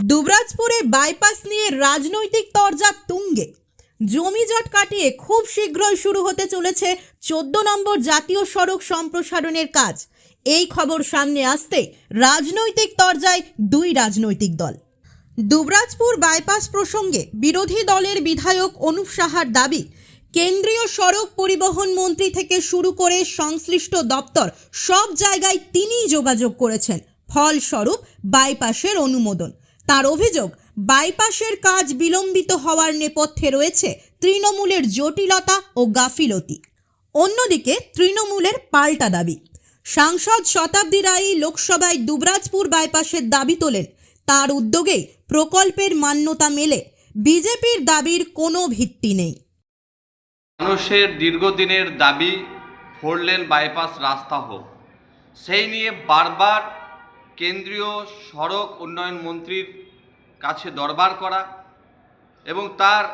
দুবরাজপুরে bypass নিয়ে রাজনৈতিক তরজা তুঙ্গে। জমিজট কাটিয়ে খুব শীঘ্রই শুরু হতে চলেছে 14 নম্বর জাতীয় সড়ক সম্প্রসারণের কাজ। এই খবর সামনে আসতে রাজনৈতিক তরজায় দুই রাজনৈতিক দল। দুবরাজপুর বাইপাস প্রসঙ্গে বিরোধী দলের বিধায়ক অনুপ সাহার দাবি, কেন্দ্রীয় সড়ক পরিবহন মন্ত্রী থেকে শুরু করে সংশ্লিষ্ট দপ্তর সব জায়গায় তিনিই যোগাযোগ করেছেন, ফলস্বরূপ বাইপাসের অনুমোদন। তার অভিযোগ, বাইপাসের কাজ বিলম্বিত হওয়ার নেপথ্যে রয়েছে তৃণমূলের জটিলতা ও গাফিলতি। অন্যদিকে তৃণমূলের পাল্টা দাবি, সাংসদ শতাব্দী রায় লোকসভায় দুবরাজপুর বাইপাসের দাবি তোলেন। তার উদ্যোগেই প্রকল্পের মান্যতা মেলে। বিজেপির দাবির কোনো ভিত্তি নেই। মানুষের দীর্ঘদিনের দাবি ফোরলেন বাইপাস রাস্তা হোক, সেই নিয়ে বারবার কেন্দ্রীয় সড়ক উন্নয়ন মন্ত্রীর কাছে দরবার করা এবং তার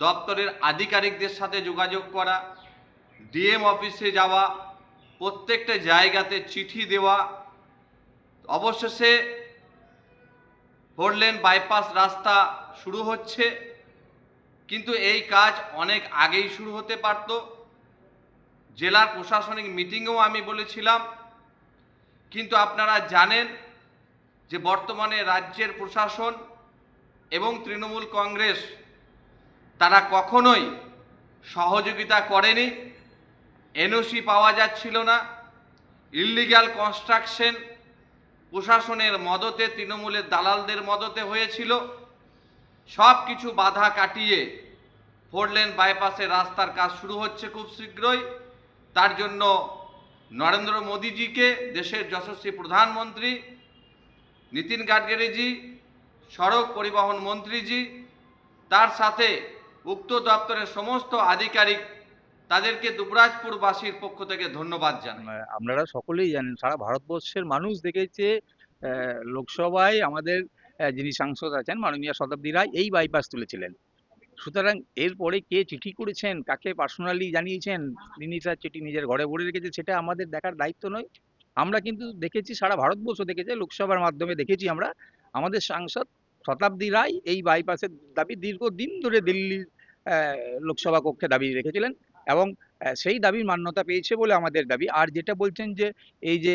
দপ্তরের আধিকারিকদের সাথে যোগাযোগ করা, ডিএম অফিসে যাওয়া, প্রত্যেকটা জায়গাতে চিঠি দেওয়া, অবশেষে ফোরলেন বাইপাস রাস্তা শুরু হচ্ছে। কিন্তু এই কাজ অনেক আগেই শুরু হতে পারত। জেলার প্রশাসনিক মিটিংয়েও আমি বলেছিলাম, কিন্তু আপনারা জানেন যে বর্তমানে রাজ্যের প্রশাসন এবং তৃণমূল কংগ্রেস তারা কখনোই সহযোগিতা করেনি। এনওসি পাওয়া যাচ্ছিল না, ইললিগ্যাল কনস্ট্রাকশন প্রশাসনের মদতে, তৃণমূলের দালালদের মদতে হয়েছিল। সব কিছু বাধা কাটিয়ে ফোরলেন বাইপাসের রাস্তার কাজ শুরু হচ্ছে খুব শীঘ্রই। তার জন্য নরেন্দ্র মোদীজিকে, দেশের যশস্বী প্রধানমন্ত্রী নীতিন গাডকারিজি, সড়ক পরিবহন মন্ত্রীজি, তার সাথে উক্ত দপ্তরের সমস্ত আধিকারিক, তাদেরকে দুবরাজপুরবাসীর পক্ষ থেকে ধন্যবাদ জানাই। আপনারা সকলেই জানেন, সারা ভারতবর্ষের মানুষ দেখেছে লোকসভায় আমাদের যিনি সাংসদ আছেন মাননীয় শতাব্দী রায় এই বাইপাস তুলেছিলেন। সুতরাং এরপরে কে চিঠি করেছেন, কাকে পার্সোনালি জানিয়েছেন, তিনি তার চিঠি নিজের ঘরে ভরে রেখেছে, সেটা আমাদের দেখার দায়িত্ব নয়। আমরা কিন্তু দেখেছি, সারা ভারতবর্ষ দেখেছে, লোকসভার মাধ্যমে দেখেছি আমরা, আমাদের সাংসদ শতাব্দী রায় এই বাইপাসের দাবি দীর্ঘদিন ধরে দিল্লির লোকসভা কক্ষে দাবি রেখেছিলেন এবং সেই দাবির মান্যতা পেয়েছে বলে আমাদের দাবি। আর যেটা বলছেন যে এই যে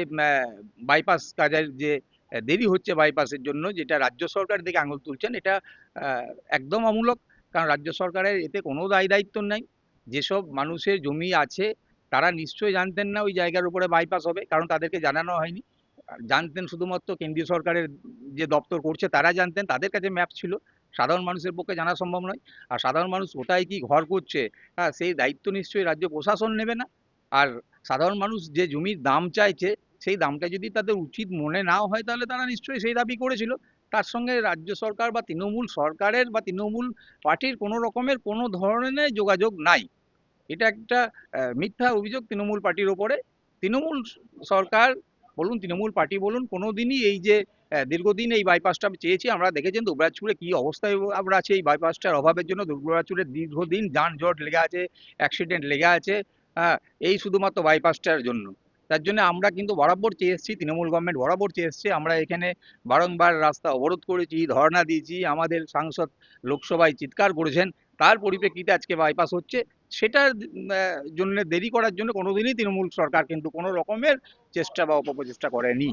বাইপাস কাজের যে দেরি হচ্ছে বাইপাসের জন্য, যেটা রাজ্য সরকার দিকে আঙুল তুলছেন, এটা একদম অমূলক। কারণ রাজ্য সরকারের এতে কোনো দায় দায়িত্ব নাই। যেসব মানুষের জমি আছে তারা নিশ্চয়ই জানতেন না ওই জায়গার উপরে বাইপাস হবে, কারণ তাদেরকে জানানো হয়নি। জানতেন শুধুমাত্র কেন্দ্রীয় সরকারের যে দপ্তর করছে তারা জানতেন, তাদের কাছে ম্যাপ ছিল। সাধারণ মানুষের পক্ষে জানা সম্ভব নয়। আর সাধারণ মানুষ কোথায় কি ঘর করছে, হ্যাঁ, সেই দায়িত্ব নিশ্চয়ই রাজ্য প্রশাসন নেবে না। আর সাধারণ মানুষ যে জমির দাম চাইছে, সেই দামটা যদি তাদের উচিত মনে নাও হয়, তাহলে তারা নিশ্চয়ই সেই দাবি করেছিল। তার সঙ্গে রাজ্য সরকার বা তৃণমূল সরকারের বা তৃণমূল পার্টির কোনো রকমের কোনো ধরনের যোগাযোগ নাই। এটা একটা মিথ্যা অভিযোগ তৃণমূল পার্টির ওপরে। তৃণমূল সরকার বলুন, তৃণমূল পার্টি বলুন, কোনোদিনই এই যে দীর্ঘদিন এই বাইপাসটা চেয়েছি, আমরা দেখেছেন দুবরাজপুরে কি অবস্থায় আমরা আছি এই বাইপাসটার অভাবের জন্য। দুবরাজপুরে দীর্ঘদিন যানজট লেগে আছে, অ্যাক্সিডেন্ট লেগে আছে, হ্যাঁ, এই শুধুমাত্র বাইপাসটার জন্য। তার জন্য আমরা কিন্তু বরাবর চেয়ে এসেছি, তৃণমূল গভর্নমেন্ট বরাবর চেয়ে এসছে। আমরা এখানে বারংবার রাস্তা অবরোধ করেছি, ধর্ণা দিয়েছি, আমাদের সাংসদ লোকসভায় চিৎকার করেছেন। তার পরিপ্রেক্ষিতে আজকে বাইপাস হচ্ছে। সেটার জন্য দেরি করার জন্য কোনোদিনই তৃণমূল সরকার কিন্তু কোনো রকমের চেষ্টা বা অপপ্রচেষ্টা করেনি।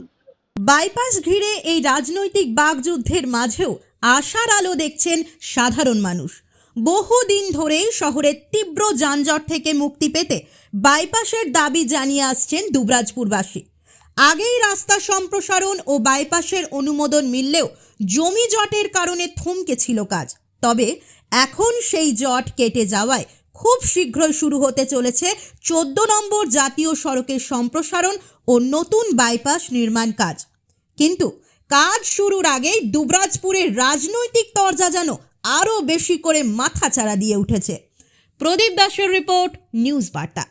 বাইপাস ঘিরে এই রাজনৈতিক বাকযুদ্ধের মাঝেও আশার আলো দেখছেন সাধারণ মানুষ। বহুদিন ধরেই শহরের তীব্র যানজট থেকে মুক্তি পেতে বাইপাসের দাবি জানিয়ে আসছেন দুবরাজপুরবাসী। আগেই রাস্তা সম্প্রসারণ ও বাইপাসের অনুমোদন মিললেও জমি জটের কারণে থমকে ছিল কাজ। তবে এখন সেই জট কেটে যাওয়ায় খুব শীঘ্রই শুরু হতে চলেছে 14 নম্বর জাতীয় সড়কের সম্প্রসারণ ও নতুন বাইপাস নির্মাণ কাজ। কিন্তু কাজ শুরুর আগেই দুবরাজপুরের রাজনৈতিক তরজা যেন আরও বেশি করে মাথাচাড়া দিয়ে উঠেছে। প্রদীপ দাসের রিপোর্ট, নিউজ বার্তা।